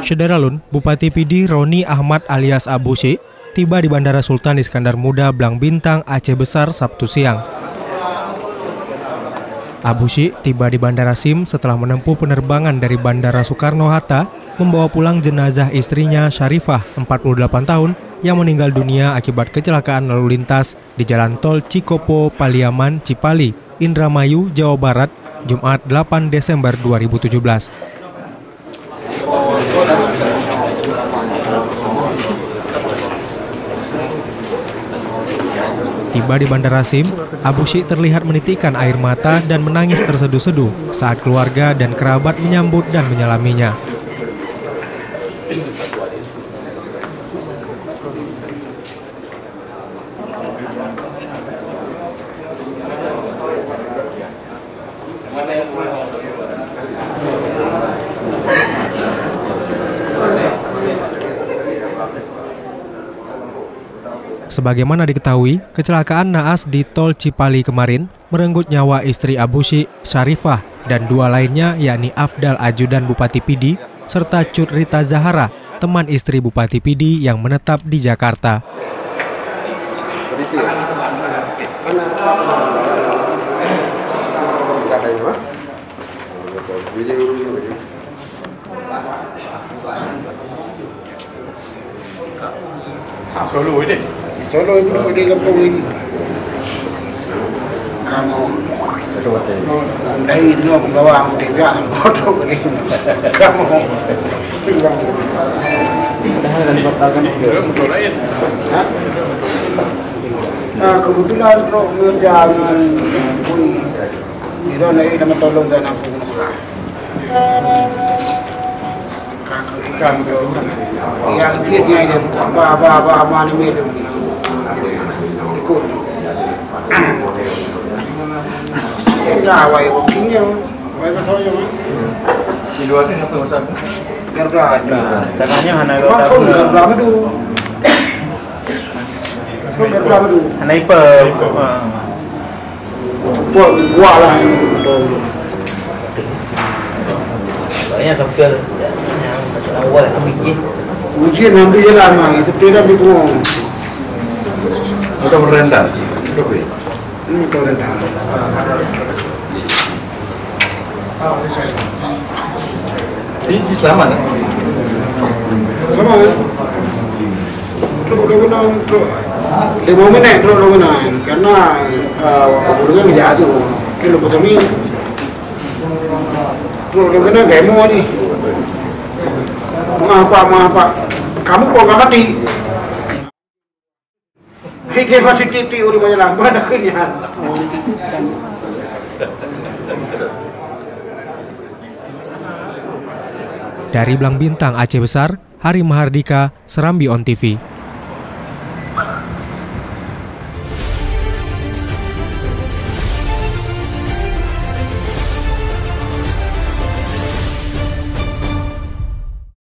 Syederalun, Bupati Pidi Roni Ahmad alias Abu Sy tiba di Bandara Sultan Iskandar Muda Blang Bintang, Aceh Besar, Sabtu siang. Abu Sy tiba di Bandara Sim setelah menempuh penerbangan dari Bandara Soekarno-Hatta membawa pulang jenazah istrinya Syarifah, 48 tahun, yang meninggal dunia akibat kecelakaan lalu lintas di Jalan Tol Cikopo, Paliaman, Cipali, Indramayu, Jawa Barat, Jumat 8 Desember 2017. Tiba di Bandara Sim, Abu Sy terlihat menitikkan air mata dan menangis terseduh-seduh saat keluarga dan kerabat menyambut dan menyalaminya. Sebagaimana diketahui, kecelakaan naas di Tol Cipali kemarin merenggut nyawa istri Abu Sy, Syarifah, dan dua lainnya yakni Afdal Ajudan Bupati Pidi, serta Cut Rita Zahara, teman istri Bupati Pidi yang menetap di Jakarta. Solo ini? Solo itu di kampung ini. Kamu dari itu aku bawa aku tinggal foto ini. Kamu kebetulan bro ngejalan kira nih nama tolong dan aku yang akhirnya ini apa mana itu ikut nggak awal buktinya awal masalahnya di luar ini apa masalah? Garuda Katanya hana Garuda madu hana ipa buat lah soalnya dokter awal ambil ujian nanti jalan mah itu tidak dibuang. Udah merendah, udah be. Ini merendah. Ini selamat kan? Sama kan? Terus lima menit terus karena kemudian tidak ada. Kalau bersami terus lima gak mau nih. Mengapa? Kamu kok nggak mati? Dia masih tipi urimanya lambat akhirnya. Dari Blang Bintang, Aceh Besar, Hari Mahardika, Serambi On TV.